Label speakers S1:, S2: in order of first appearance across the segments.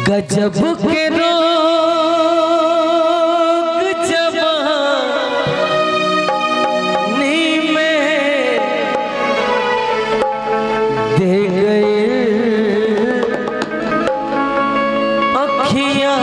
S1: गजब के रोग जवानी में दे गए अखियां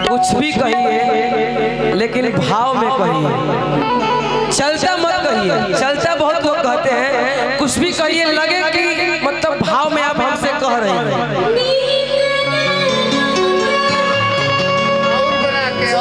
S1: कुछ भी कहिए लेकिन भाव में कहिए, चलता मत कहिए। चलता बहुत लोग कहते हैं, कुछ भी कहिए लगे कि मतलब भाव में आप हमसे कह रहे हैं।
S2: और बना के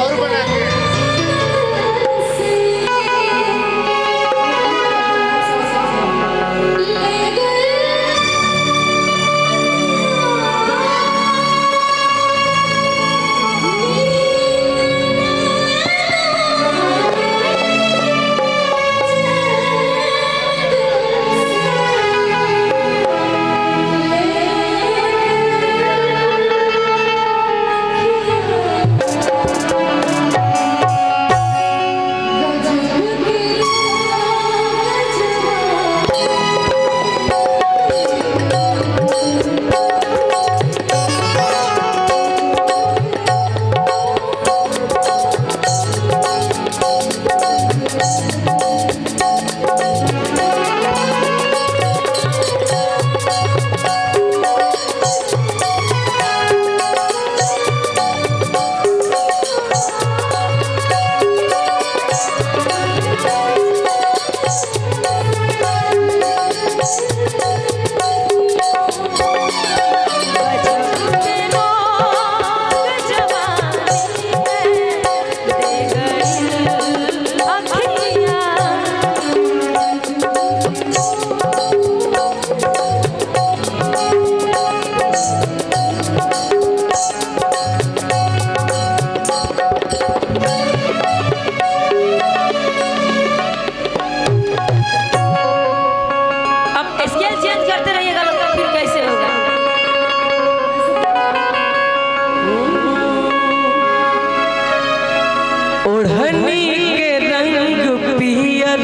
S1: ओढ़नी के रंग पियर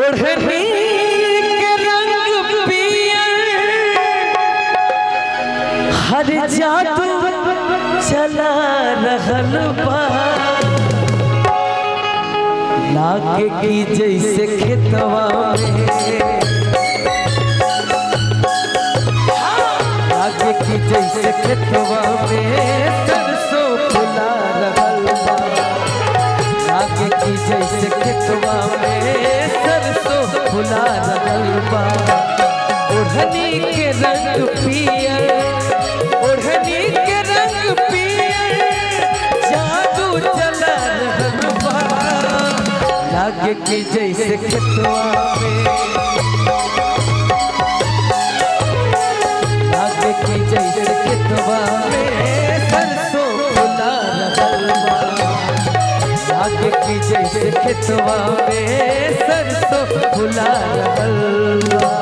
S1: ओढ़नी के रंग पियर हर जादू चला रहल बा लागे की जैसे खेतवा में की जैसे खेतवा में सरसों फुला रहल बा आगे की जैसे खेतवा में सरसों फुला रहल बा ओढ़नी के रंग पियर ओढ़नी के रंग पियर जादू चला रहल बा आगे की जैसे खेतवा में की जैसे खेतवा में सरसों फुला रहल बा आगे की जैसे खेतवा में सरसों फुला रहल बा।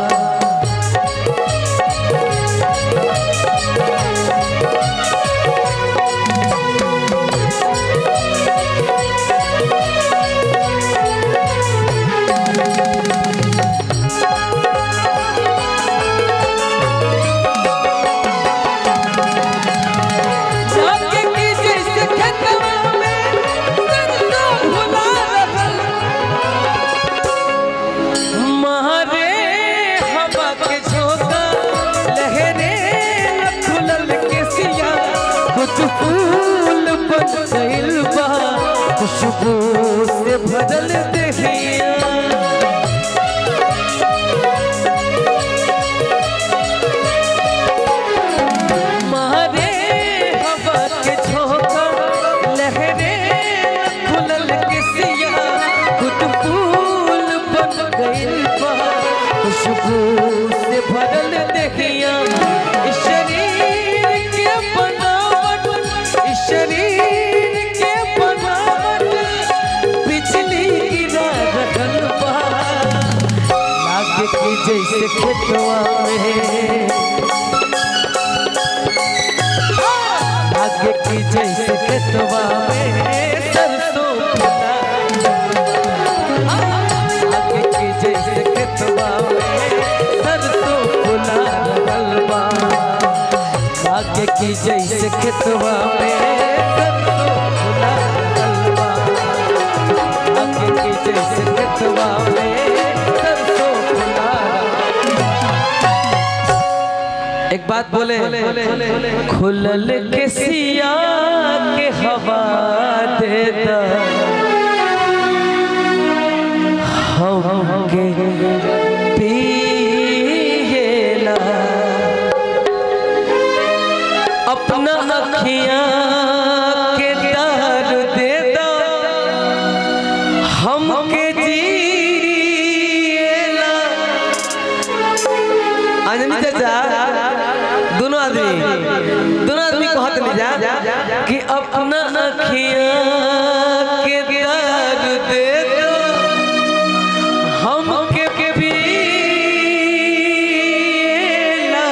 S3: जाके की जैसे खेतवा में
S1: खुशबू से भरल दहिया मारे हवा के झोंका लहरे खुलल किसिया खुद फूल बन गइल बा खुशबू से भरल दहिया शरीर के बनावट शरीर के बनावट बिजली गिरा रहल बा लागे कि जैसे खेतवा में लागे कि जैसे खेतवा में सरसों फुला लागे कि जैसे खेतवा में सरसों फुला रहल बा लागे कि जैसे खेतवा में सरसों फुला रहल बा लागे कि जैसे खेतवा में सरसों फुला एक बात बोले खुलल के सिया के हवा देता हमके पिएला अपना अखियां के दार देता हमके जिएला अंजनी चाचा दोनों आदमी कहत नहीं जा कि अपना अखियां के दार दे दो हमके पिएला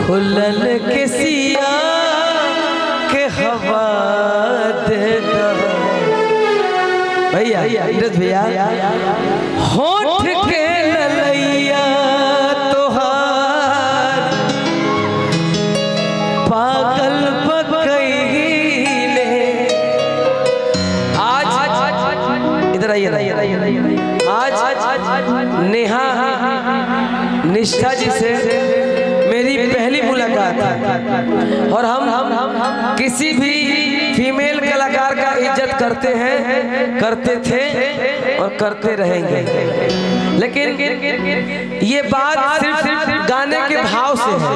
S1: खुलल के सिया के हवा दे दो भैया नीरज भैया होठ के ललैया तोहार पागल बकैले आज इधर आइए आज नेहा निष्ठा जी से मेरी पहली मुलाकात है और हम किसी भी फीमेल कलाकार का इज्जत करते हैं करते थे और करते रहेंगे लेकिन ये बात सिर्फ गाने के भाव से है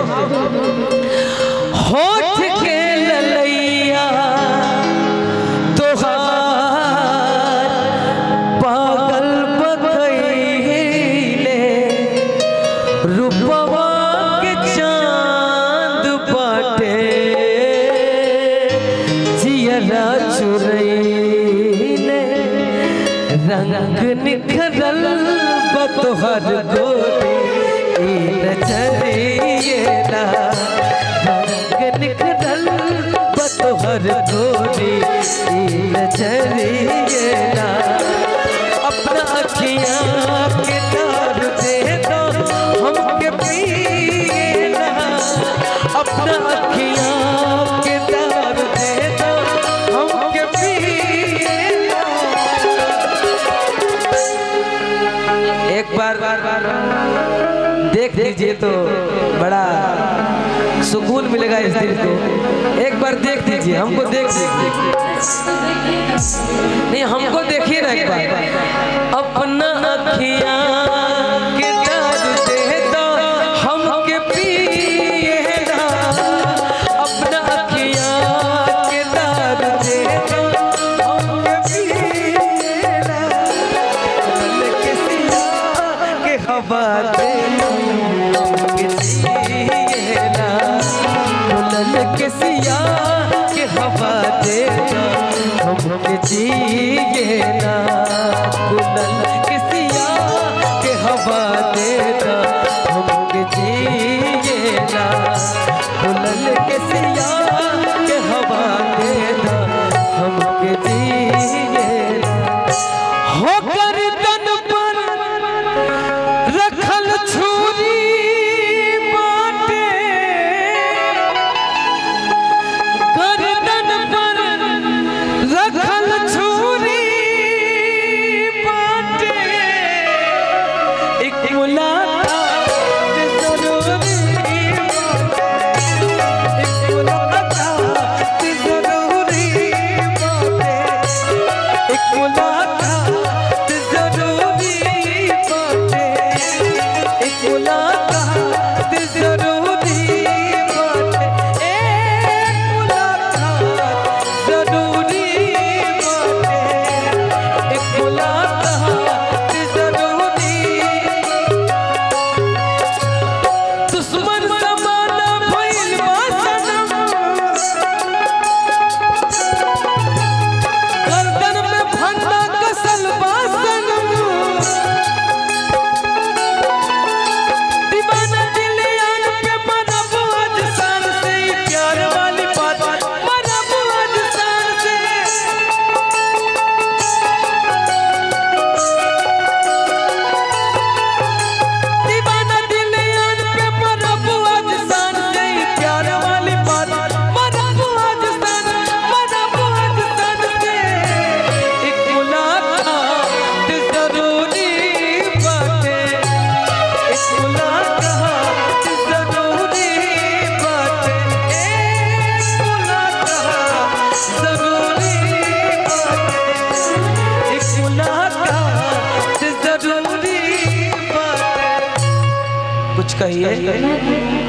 S1: होठ के ललैया तोहार पागल बकैले रूपवा के चांद बाटे जियरा चुरैले रंग निखरल बतोहर गोरी नजरिएला रंग निखरल बतोहर गोरी नजरिएला अपना अखियां के दार दे दो हमके पिएला अपना अखियां के दार दे दो हमके पिएला एक बार देख लीजिए तो बड़ा सुकून मिलेगा इस दिल को एक बार देख दीजिए हमको देख दीजिए नहीं हमको देखिए ना एक बार अपना अखियां के दार दे दो हमके पिएला अपना अखियां के दार दे दो हमके पिएला के सिया के हवा दे हमके जिएला खुलल के सिया के हवा दे हमके जिएला खुलल के सिया के हवा दे हमके जिएला खुलल के सिया के हवा दे हमके जिएला हो गर्दन पर रखल छुरी बाटे गर्दन पर रखल छुरी बाटे कहिए।